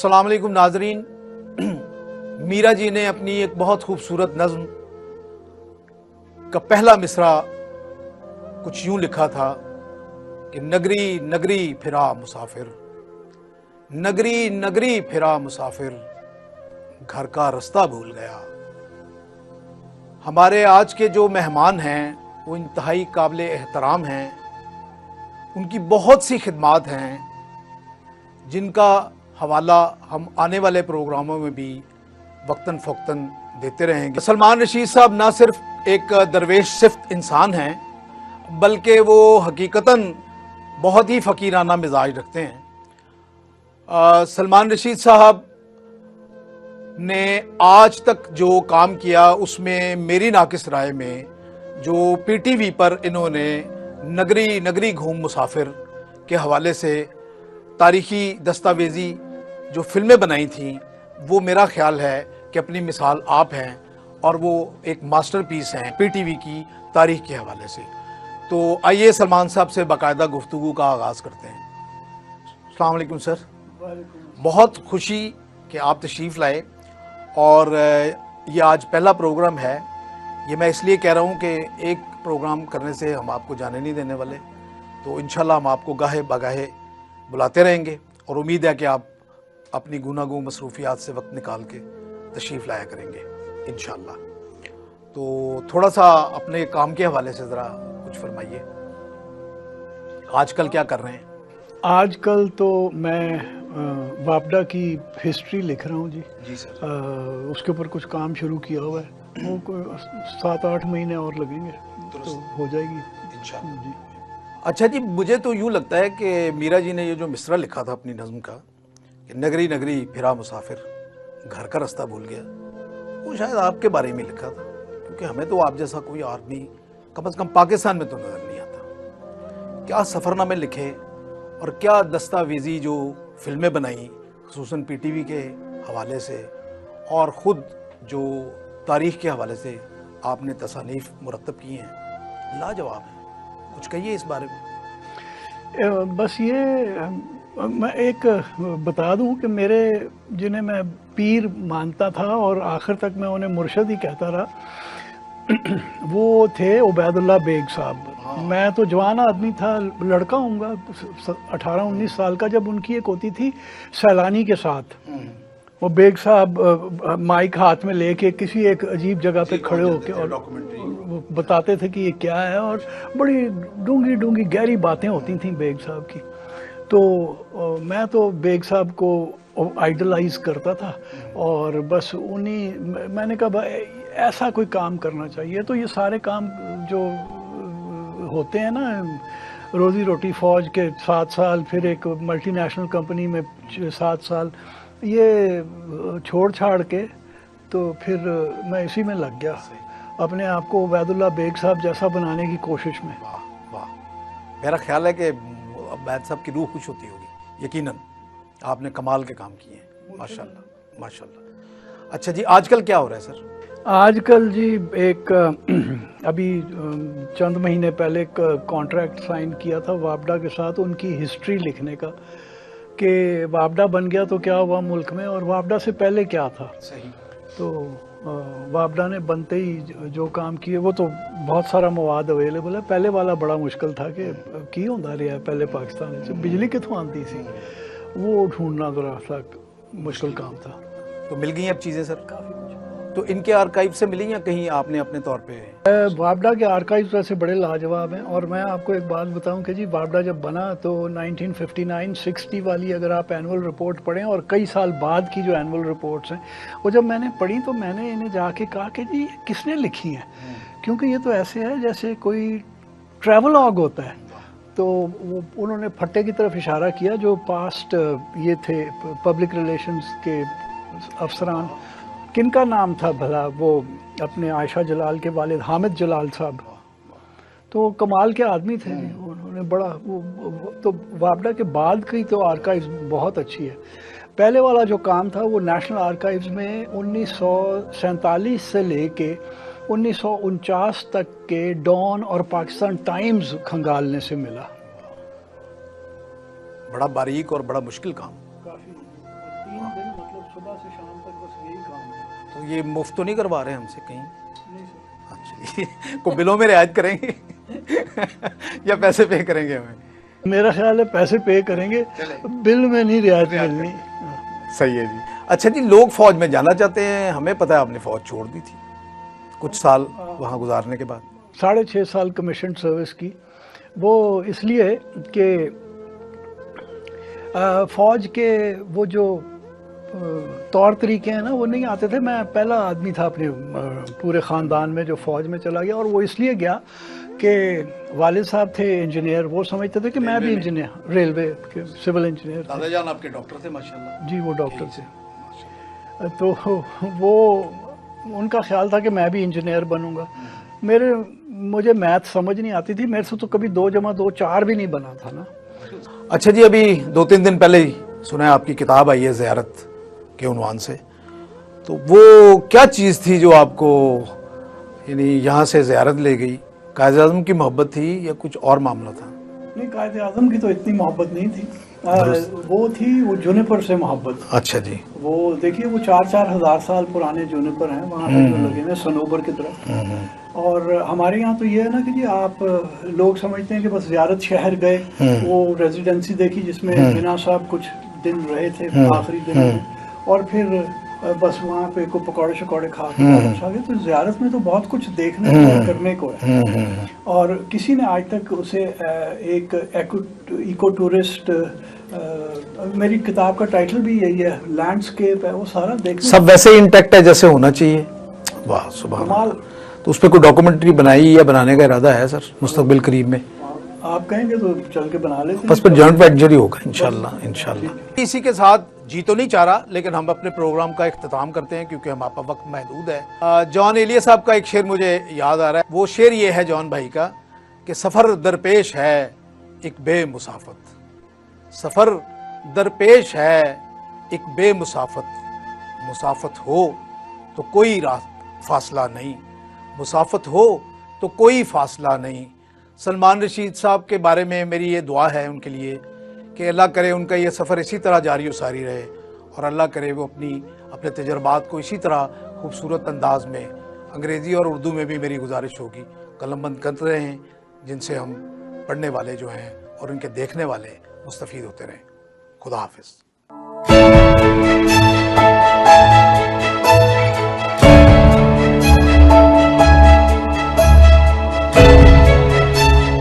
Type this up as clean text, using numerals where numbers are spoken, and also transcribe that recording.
अस्सलाम वालेकुम नाजरीन। मीरा जी ने अपनी एक बहुत खूबसूरत नज़्म का पहला मिसरा कुछ यूं लिखा था कि नगरी नगरी फिरा मुसाफिर, नगरी नगरी फिरा मुसाफिर, घर का रास्ता भूल गया। हमारे आज के जो मेहमान हैं वो इंतहाई काबिल एहतराम हैं। उनकी बहुत सी खिदमात हैं जिनका हवाला हम आने वाले प्रोग्रामों में भी वक्तन फ़ौक्तन देते रहेंगे। सलमान रशीद साहब ना सिर्फ एक दरवेश सिफ्त इंसान हैं बल्कि वो हकीकतन बहुत ही फ़कीराना मिजाज रखते हैं। सलमान रशीद साहब ने आज तक जो काम किया उसमें मेरी नाकिस राय में जो पीटीवी पर इन्होंने नगरी नगरी घूम मुसाफिर के हवाले से तारीखी दस्तावेज़ी जो फिल्में बनाई थीं वो मेरा ख्याल है कि अपनी मिसाल आप हैं और वो एक मास्टरपीस हैं पीटीवी की तारीख के हवाले से। तो आइए सलमान साहब से बाकायदा गुफ्तगू का आगाज़ करते हैं। अस्सलाम वालेकुम सर। बहुत खुशी कि आप तशरीफ़ लाए और ये आज पहला प्रोग्राम है। ये मैं इसलिए कह रहा हूँ कि एक प्रोग्राम करने से हम आपको जाने नहीं देने वाले, तो इंशाल्लाह हम आपको गाहे बगाहे बुलाते रहेंगे और उम्मीद है कि आप अपनी गुनागू मसरूफियात से वक्त निकाल के तशरीफ़ लाया करेंगे इंशाल्लाह। तो थोड़ा सा अपने काम के हवाले से ज़रा कुछ फरमाइए, आजकल क्या कर रहे हैं? आजकल तो मैं वापडा की हिस्ट्री लिख रहा हूँ जी सर। उसके ऊपर कुछ काम शुरू किया हुआ है, वो कोई 7-8 महीने और लगेंगे तो हो जाएगी इंशाल्लाह जी। अच्छा जी, मुझे तो यूँ लगता है कि मीरा जी ने ये जो मिसरा लिखा था अपनी नज़्म का कि नगरी नगरी फिरा मुसाफिर, घर का रास्ता भूल गया, वो शायद आपके बारे में लिखा था, क्योंकि हमें तो आप जैसा कोई आदमी कम से कम पाकिस्तान में तो नज़र नहीं आता। क्या सफ़रनामे लिखे और क्या दस्तावेज़ी जो फिल्में बनाई खुसूसन पीटीवी के हवाले से और ख़ुद जो तारीख़ के हवाले से आपने तसानीफ़ मुरतब की हैं, लाजवाब हैं। कुछ कहिए इस बारे में। बस ये मैं एक बता दूं कि मेरे जिन्हें मैं पीर मानता था और आखिर तक मैं उन्हें मुर्शद ही कहता रहा वो थे उबैदुल्लाह बेग साहब। मैं तो जवान आदमी था, लड़का हूँगा 18-19 साल का, जब उनकी एक होती थी सैलानी के साथ, वो बेग साहब माइक हाथ में लेके किसी एक अजीब जगह पे खड़े होके और वो बताते थे कि ये क्या है, और बड़ी डूंगी डूंगी गहरी बातें होती थी बेग साहब की। तो मैं तो बेग साहब को आइडलाइज करता था और बस उन्हीं मैंने कहा ऐसा कोई काम करना चाहिए। तो ये सारे काम जो होते हैं ना, रोज़ी रोटी फ़ौज के 7 साल, फिर एक मल्टी नेशनल कंपनी में 7 साल, ये छोड़ छाड़ के तो फिर मैं इसी में लग गया, अपने आप को उबैदुल्लाह बेग साहब जैसा बनाने की कोशिश में। वाह वाह, मेरा ख्याल है कि बैद साहब की रूह खुश होती होगी। यकीनन आपने कमाल के काम किए हैं, माशाल्लाह माशाल्लाह। अच्छा जी, आजकल क्या हो रहा है सर? आजकल जी एक अभी चंद महीने पहले एक कॉन्ट्रैक्ट साइन किया था वापडा के साथ उनकी हिस्ट्री लिखने का, कि वापडा बन गया तो क्या हुआ मुल्क में और वापडा से पहले क्या था। सही। तो वापडा ने बनते ही जो काम किए वो तो बहुत सारा मवाद अवेलेबल है। पहले वाला बड़ा मुश्किल था कि की होता रहा पहले पाकिस्तान से बिजली कितों आती सी, वो ढूंढना ज़रा सा मुश्किल काम था। तो मिल गई अब चीज़ें सर काफ़ी कुछ? तो इनके आर्काइव से मिली या कहीं आपने अपने तौर पे? वापडा के आर्काइव्स वैसे बड़े लाजवाब हैं। और मैं आपको एक बात बताऊं कि जी वापडा जब बना तो 1959-60 वाली अगर आप एनुअल रिपोर्ट पढ़ें और कई साल बाद की जो एनुअल रिपोर्ट्स हैं वो जब मैंने पढ़ी तो मैंने इन्हें जाके कहा कि जी किसने लिखी हैं, क्योंकि ये तो ऐसे है जैसे कोई ट्रैवलॉग होता है। तो वो उन्होंने फट्टे की तरफ इशारा किया जो पास्ट ये थे पब्लिक रिलेशंस के अफसरान, किनका नाम था भला, वो अपने आयशा जलाल के वालिद हामिद जलाल साहब, तो कमाल के आदमी थे। उन्होंने बड़ा तो वापडा के बाद की तो आर्काइव्स बहुत अच्छी है। पहले वाला जो काम था वो नेशनल आर्काइव्स में 1947 से लेके 1949 तक के डॉन और पाकिस्तान टाइम्स खंगालने से मिला। बड़ा बारीक और बड़ा मुश्किल काम। काफ़ी 3 یہ مفت تو نہیں کروا رہے ہم سے کہیں؟ اچھا کو بلوں میں رعایت کریں گے یا پیسے پے کریں گے ہمیں؟ میرا خیال ہے پیسے پے کریں گے، بل میں نہیں رعایت ملنی۔ صحیح ہے جی۔ اچھا جی، لوگ فوج میں جانا چاہتے ہیں، ہمیں پتہ ہے آپ نے فوج چھوڑ دی تھی کچھ سال وہاں گزارنے کے بعد۔ 6.5 سال کمیشن سروس کی، وہ اس لیے کہ فوج کے وہ جو طور طریقے ہیں نا وہ نہیں آتے تھے۔ میں پہلا آدمی تھا اپنے پورے خاندان میں جو فوج میں چلا گیا، اور وہ اس لیے گیا کہ والد صاحب تھے انجینئر، وہ سمجھتے تھے کہ میں بھی انجینئر، ریلوے کے سول انجینئر۔ دادا جان آپ کے ڈاکٹر تھے ماشاءاللہ؟ جی وہ ڈاکٹر تھے، تو وہ ان کا خیال تھا کہ میں بھی انجینئر بنوں گا۔ مجھے میتھ سمجھ نہیں آتی تھی، میرے سے تو کبھی 2 + 2 4 بھی نہیں بنا تھا نا۔ اچھا جی، ابھی 2-3 دن پہلے ہی سنا ہے آپ کی کتاب آئی ہے زیارت کے عنوان سے، تو وہ کیا چیز تھی جو آپ کو یعنی یہاں سے زیارت لے گئی؟ قائد اعظم کی محبت تھی یا کچھ اور معاملہ تھا؟ نہیں، قائد اعظم کی تو اتنی محبت نہیں تھی، وہ تھی وہ جونیپر سے محبت۔ اچھا جی۔ وہ دیکھیے وہ 4-4 ہزار سال پرانے جونیپر ہیں وہاں پہ جو لگے ہیں صنوبر کی طرف۔ اور ہمارے یہاں تو یہ ہے نا کہ جی آپ لوگ سمجھتے ہیں کہ بس زیارت شہر گئے، وہ ریزیڈنسی دیکھی جس میں جناح صاحب کچھ دن رہے تھے آخری دنوں میں، اور پھر بس وہاں پہ کو پکوڑے شکوڑے کھا کے واپس آ گئے۔ تو زیارت میں تو بہت کچھ دیکھنے کو کرنے کو ہے، اور کسی نے آج تک اسے ایک ایکو ٹورسٹ، میری کتاب کا ٹائٹل بھی یہی ہے، لینڈسکیپ ہے، وہ سارا دیکھنے سب ویسے ہی انٹیکٹ ہے جیسے ہونا چاہیے۔ واہ سبحان کمال۔ اللہ۔ تو اس پہ کوئی ڈاکومنٹری بنائی یا بنانے کا ارادہ ہے سر مستقبل قریب میں؟ آپ کہیں گے تو چل کے بنا لیتے ہیں، بس پر جوائنٹ وینچر ہی ہوگا انشاءاللہ۔ اسی کے ساتھ جی تو نہیں چاہ رہا، لیکن ہم اپنے پروگرام کا اختتام کرتے ہیں کیونکہ ہمارا وقت محدود ہے۔ جان ایلیا صاحب کا ایک شعر مجھے یاد آ رہا ہے، وہ شعر یہ ہے جان بھائی کا کہ سفر درپیش ہے ایک بے مسافت، سفر درپیش ہے ایک بے مسافت، مسافت ہو تو کوئی فاصلہ نہیں، مسافت ہو تو کوئی فاصلہ نہیں۔ سلمان رشید صاحب کے بارے میں میری یہ دعا ہے ان کے لیے کہ اللہ کرے ان کا یہ سفر اسی طرح جاری و ساری رہے، اور اللہ کرے وہ اپنے تجربات کو اسی طرح خوبصورت انداز میں انگریزی اور اردو میں بھی میری گزارش ہوگی قلم بند کرتے رہیں، جن سے ہم پڑھنے والے جو ہیں اور ان کے دیکھنے والے مستفید ہوتے رہیں۔ خدا حافظ۔